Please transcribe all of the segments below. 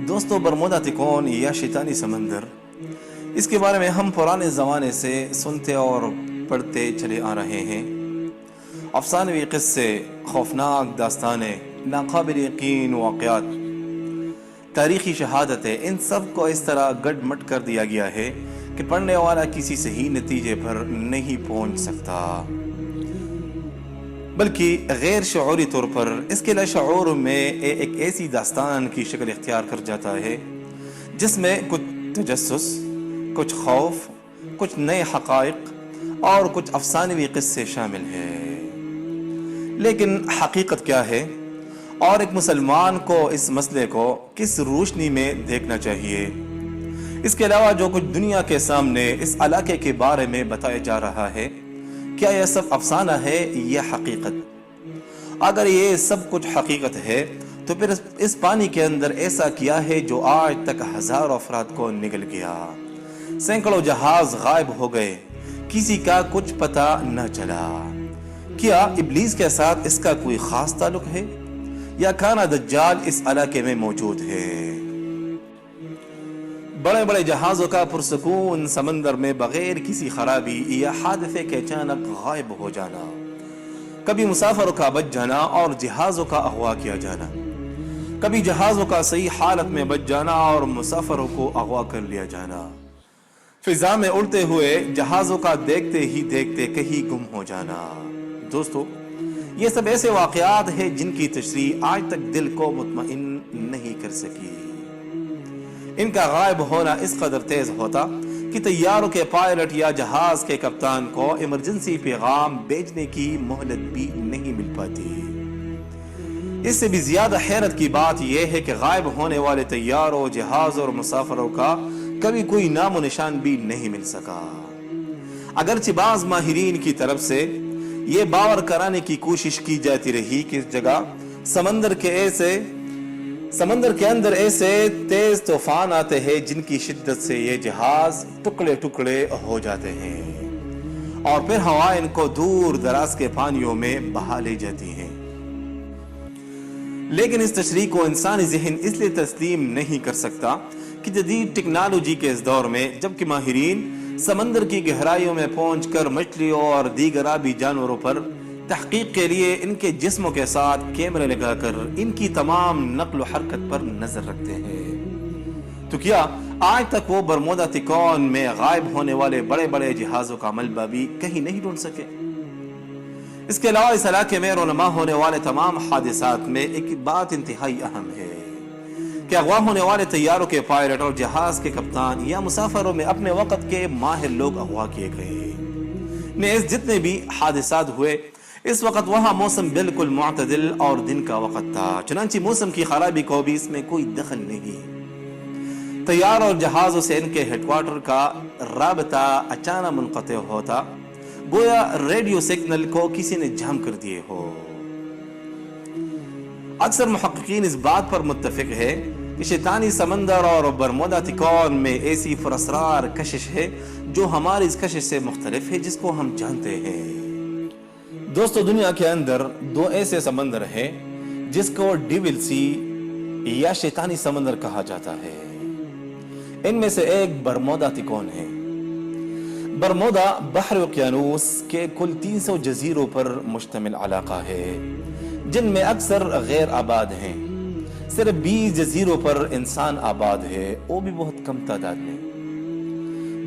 دوستو، برمودا تکون یا شیطانی سمندر، اس کے بارے میں ہم پرانے زمانے سے سنتے اور پڑھتے چلے آ رہے ہیں۔ افسانوی قصے، خوفناک داستانیں، ناقابل یقین واقعات، تاریخی شہادتیں، ان سب کو اس طرح گڈ مٹ کر دیا گیا ہے کہ پڑھنے والا کسی صحیح نتیجے پر نہیں پہنچ سکتا، بلکہ غیر شعوری طور پر اس کے لاشعور میں ایک ایسی داستان کی شکل اختیار کر جاتا ہے جس میں کچھ تجسس، کچھ خوف، کچھ نئے حقائق اور کچھ افسانوی قصے شامل ہیں۔ لیکن حقیقت کیا ہے، اور ایک مسلمان کو اس مسئلے کو کس روشنی میں دیکھنا چاہیے؟ اس کے علاوہ جو کچھ دنیا کے سامنے اس علاقے کے بارے میں بتایا جا رہا ہے، کیا یہ سب افسانہ ہے یا حقیقت؟ اگر یہ سب کچھ حقیقت ہے تو پھر اس پانی کے اندر ایسا کیا ہے جو آج تک ہزاروں افراد کو نگل گیا؟ سینکڑوں جہاز غائب ہو گئے، کسی کا کچھ پتہ نہ چلا۔ کیا ابلیس کے ساتھ اس کا کوئی خاص تعلق ہے، یا کانا دجال اس علاقے میں موجود ہے؟ بڑے بڑے جہازوں کا پرسکون سمندر میں بغیر کسی خرابی یا حادثے کے اچانک غائب ہو جانا، کبھی مسافروں کا بچ جانا اور جہازوں کا اغوا کیا جانا، کبھی جہازوں کا صحیح حالت میں بچ جانا اور مسافروں کو اغوا کر لیا جانا، فضا میں اڑتے ہوئے جہازوں کا دیکھتے ہی دیکھتے کہیں گم ہو جانا۔ دوستو، یہ سب ایسے واقعات ہیں جن کی تشریح آج تک دل کو مطمئن نہیں کر سکی۔ ان کا غائب ہونا اس قدر تیز ہوتا کہ طیاروں کے پائلٹ یا جہاز کے کپتان کو ایمرجنسی پیغام بھیجنے کی مہلت بھی نہیں مل پاتی۔ اس سے بھی زیادہ حیرت کی بات یہ ہے کہ غائب ہونے والے طیاروں، جہازوں اور مسافروں کا کبھی کوئی نام و نشان بھی نہیں مل سکا۔ اگرچہ بعض ماہرین کی طرف سے یہ باور کرانے کی کوشش کی جاتی رہی کہ اس جگہ سمندر کے اندر ایسے تیز طوفان آتے ہیں جن کی شدت سے یہ جہاز ٹکڑے ٹکڑے ہو جاتے ہیں اور پھر ہوائیں ان کو دور دراز کے پانیوں میں بہا لے جاتی ہیں۔ لیکن اس تشریح کو انسانی ذہن اس لیے تسلیم نہیں کر سکتا کہ جدید ٹیکنالوجی کے اس دور میں جبکہ ماہرین سمندر کی گہرائیوں میں پہنچ کر مچھلیوں اور دیگر آبی جانوروں پر تحقیق کے لیے ان کے جسموں کے ساتھ کیمرے لگا کر ان کی تمام نقل و حرکت پر نظر رکھتے ہیں، تو کیا آج تک وہ برمودا تکون میں غائب ہونے والے بڑے بڑے جہازوں کا ملبہ بھی کہیں نہیں ڈھونڈ سکے؟ اس کے علاوہ اس علاقے میں رونما ہونے والے تمام حادثات میں ایک بات انتہائی اہم ہے کہ اغوا ہونے والے طیاروں کے پائلٹ اور جہاز کے کپتان یا مسافروں میں اپنے وقت کے ماہر لوگ اغوا کیے گئے۔ نیز جتنے بھی حادثات ہوئے، اس وقت وہاں موسم بالکل معتدل اور دن کا وقت تھا، چنانچہ موسم کی خرابی کو بھی اس میں کوئی دخل نہیں۔ طیار اور جہازوں سے ان کے ہیڈ کوارٹر کا رابطہ اچانک منقطع ہوتا، گویا ریڈیو سگنل کو کسی نے جام کر دیے ہو۔ اکثر محققین اس بات پر متفق ہے کہ شیطانی سمندر اور برمودا تکون میں ایسی پراسرار کشش ہے جو ہماری اس کشش سے مختلف ہے جس کو ہم جانتے ہیں۔ دوستو، دنیا کے اندر دو ایسے سمندر ہیں جس کو ڈیول سی یا شیطانی سمندر کہا جاتا ہے۔ ان میں سے ایک برمودا تکون ہے۔ برمودا بحر اوقیانوس کے کل 300 جزیروں پر مشتمل علاقہ ہے جن میں اکثر غیر آباد ہیں۔ صرف 20 جزیروں پر انسان آباد ہے، وہ بھی بہت کم تعداد میں۔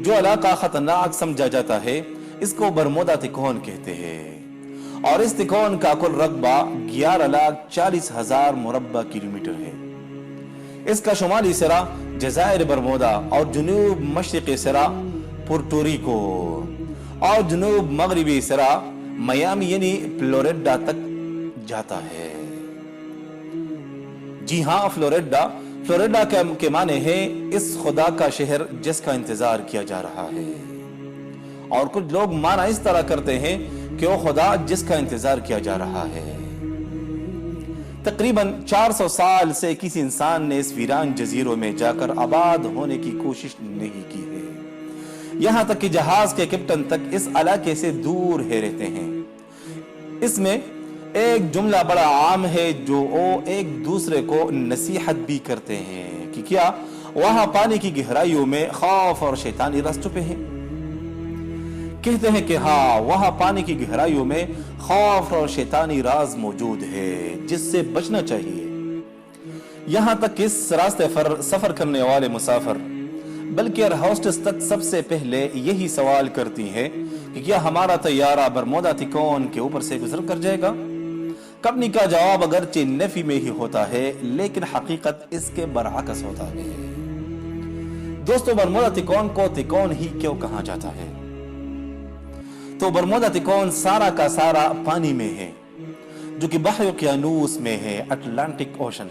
جو علاقہ خطرناک سمجھا جاتا ہے اس کو برمودا تکون کہتے ہیں، اور اس تکون کا کل رقبہ 11,40,000 مربع کلومیٹر ہے۔ اس کا شمالی سرا جزائر برمودا اور جنوب مشرقی سرا پورٹوریکو اور جنوب مغربی سرا میامی یعنی فلوریڈا تک جاتا ہے۔ جی ہاں، فلوریڈا کے معنی ہے اس خدا کا شہر جس کا انتظار کیا جا رہا ہے، اور کچھ لوگ معنی اس طرح کرتے ہیں کہ وہ خدا جس کا انتظار کیا جا رہا ہے۔ تقریباً 400 سال سے کسی انسان نے اس ویران جزیروں میں جا کر آباد ہونے کی کوشش نہیں کی ہے، یہاں تک کہ جہاز کے کیپٹن تک اس علاقے سے دور ہے رہتے ہیں۔ اس میں ایک جملہ بڑا عام ہے جو وہ ایک دوسرے کو نصیحت بھی کرتے ہیں کہ کیا وہاں پانی کی گہرائیوں میں خوف اور شیطانی راز چھپے ہیں؟ کہتے ہیں کہ ہاں، وہاں پانی کی گہرائیوں میں خوف اور شیطانی راز موجود ہے جس سے بچنا چاہیے۔ یہاں تک کہ اس راستے پر سفر کرنے والے مسافر بلکہ ایئر ہوسٹس تک سب سے پہلے یہی سوال کرتی ہے کہ کیا ہمارا طیارہ برمودا تکون کے اوپر سے گزر کر جائے گا؟ کمپنی کا جواب اگرچہ نفی میں ہی ہوتا ہے لیکن حقیقت اس کے برعکس ہوتا ہے۔ دوستو، برمودا تکون کو تکون ہی کیوں کہا جاتا ہے؟ تو برمودا تکون سارا کا سارا پانی میں ہے، جو کہ بحر اوقیانوس میں ہے، اٹلانٹک اوشن۔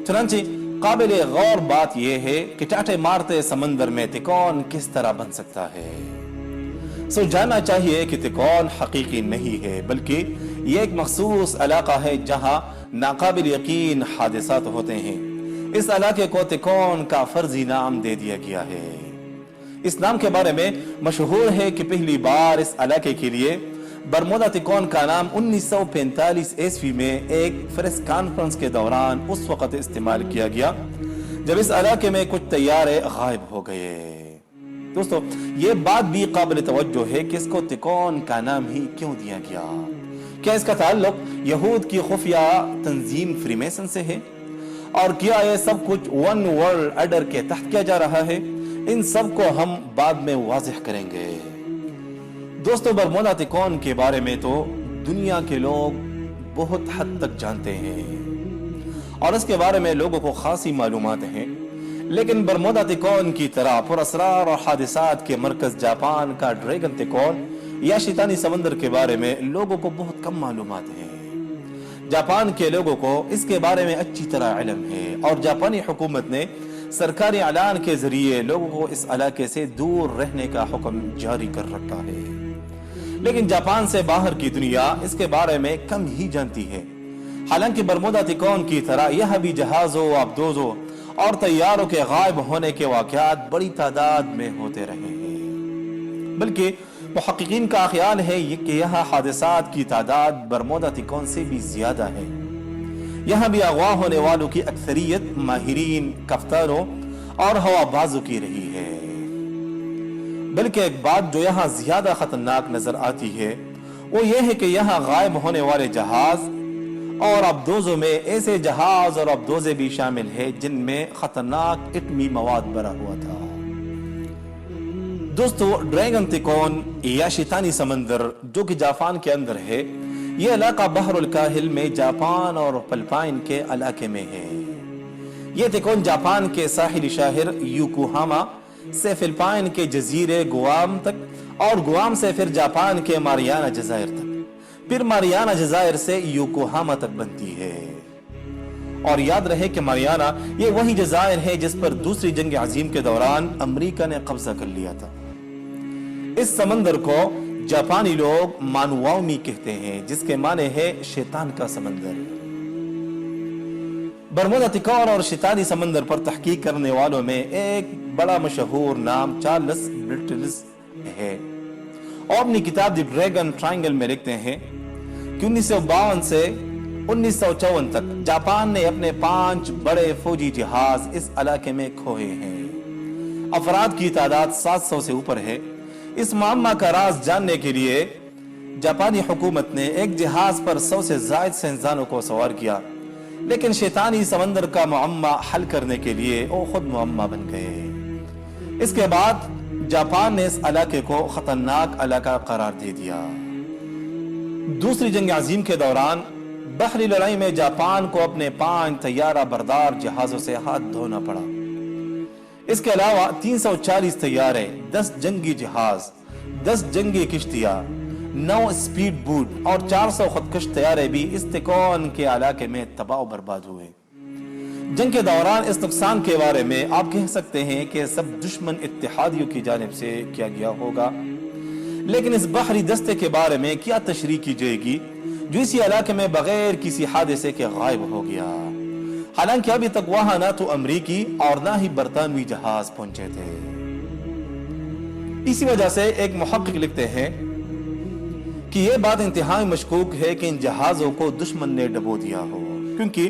چنانچہ قابل غور بات یہ ہے کہ ٹاٹے مارتے سمندر میں تکون کس طرح بن سکتا ہے۔ جاننا چاہیے کہ تکون حقیقی نہیں ہے بلکہ یہ ایک مخصوص علاقہ ہے جہاں ناقابل یقین حادثات ہوتے ہیں۔ اس علاقے کو تکون کا فرضی نام دے دیا گیا ہے۔ اس نام کے بارے میں مشہور ہے کہ پہلی بار اس علاقے کے لیے برمودا تکون کا نام 1945 عیسوی میں ایک پریس کانفرنس کے دوران اس وقت استعمال کیا گیا جب اس علاقے میں کچھ طیارے غائب ہو گئے۔ دوستو، یہ بات بھی قابل توجہ ہے کہ اس کو تکون کا نام ہی کیوں دیا گیا؟ کیا اس کا تعلق یہود کی خفیہ تنظیم فری میسن سے ہے؟ اور کیا یہ سب کچھ ون ورلڈ آرڈر کے تحت کیا جا رہا ہے؟ ان سب کو ہم بعد میں واضح کریں گے۔ دوستو، برمودا تکون کے بارے میں تو دنیا کے لوگ بہت حد تک جانتے ہیں اور اس کے بارے میں لوگوں کو خاصی معلومات ہیں، لیکن برمودا تکون کی طرح پر اسرار اور حادثات کے مرکز جاپان کا ڈریگن تکون یا شیطانی سمندر کے بارے میں لوگوں کو بہت کم معلومات ہیں۔ جاپان کے لوگوں کو اس کے بارے میں اچھی طرح علم ہے اور جاپانی حکومت نے سرکاری اعلان کے ذریعے لوگوں کو اس علاقے سے دور رہنے کا حکم جاری کر رکھا ہے، لیکن جاپان سے باہر کی دنیا اس کے بارے میں کم ہی جانتی ہے۔ حالانکہ برمودا تکون کی طرح یہ بھی جہازوں، آبدوزوں اور طیاروں کے غائب ہونے کے واقعات بڑی تعداد میں ہوتے رہے ہیں، بلکہ محققین کا خیال ہے کہ یہاں حادثات کی تعداد برمودا تکون سے بھی زیادہ ہے۔ یہاں بھی اغوا ہونے والوں کی اکثریت ماہرین، کفتاروں اور ہوا بازوں کی رہی ہے۔ بلکہ ایک بات جو یہاں زیادہ خطرناک نظر آتی ہے وہ یہ ہے کہ یہاں غائب ہونے والے جہاز اور آبدوزوں میں ایسے جہاز اور آبدوزے بھی شامل ہیں جن میں خطرناک ایٹمی مواد بھرا ہوا تھا۔ دوستو، ڈریگن تکون یا شیطانی سمندر جو کہ جاپان کے اندر ہے، یہ علاقہ بحر الکاہل میں جاپان اور فلپائن کے علاقے میں ہے۔ یہ تکون جاپان کے ساحلی شہر یوکوہاما سے فلپائن کے جزیرے گوام تک اور گوام سے پھر جاپان کے ماریانا جزائر تک، پھر ماریانا جزائر سے یوکوہاما تک بنتی ہے۔ اور یاد رہے کہ ماریانا یہ وہی جزائر ہے جس پر دوسری جنگ عظیم کے دوران امریکہ نے قبضہ کر لیا تھا۔ اس سمندر کو جاپانی لوگ مانوامی کہتے ہیں جس کے معنی ہے شیطان کا سمندر۔ برمودا تکون اور شیطانی سمندر پر تحقیق کرنے والوں میں ایک بڑا مشہور نام چارلس برٹلز ہے۔ اور اپنی کتاب دی ڈریگن ٹرائنگل میں لکھتے ہیں کہ 1952 سے 1954 تک جاپان نے اپنے 5 بڑے فوجی جہاز اس علاقے میں کھوئے ہیں۔ افراد کی تعداد 700 سے اوپر ہے۔ اس معمہ کا راز جاننے کے لیے جاپانی حکومت نے ایک جہاز پر 100 سے زائد سائنسدانوں کو سوار کیا، لیکن شیطانی سمندر کا معمہ حل کرنے کے لیے وہ خود معمہ بن گئے۔ اس کے بعد جاپان نے اس علاقے کو خطرناک علاقہ قرار دے دیا۔ دوسری جنگ عظیم کے دوران بحری لڑائی میں جاپان کو اپنے 5 طیارہ بردار جہازوں سے ہاتھ دھونا پڑا۔ اس کے علاوہ 340 طیارے، 10 جنگی جہاز، 10 جنگی کشتیاں، 9 سپیڈ بوٹ اور 400 خودکش طیارے بھی اس تکون کے علاقے میں تباہ و برباد ہوئے۔ جنگ کے دوران اس نقصان کے بارے میں آپ کہہ سکتے ہیں کہ سب دشمن اتحادیوں کی جانب سے کیا گیا ہوگا، لیکن اس بحری دستے کے بارے میں کیا تشریح کی جائے گی جو اسی علاقے میں بغیر کسی حادثے کے غائب ہو گیا؟ حالانکہ ابھی تک وہاں نہ تو امریکی اور نہ ہی برطانوی جہاز پہنچے تھے۔ اسی وجہ سے ایک محقق لکھتے ہیں کہ یہ بات انتہائی مشکوک ہے کہ ان جہازوں کو دشمن نے ڈبو دیا ہو، کیونکہ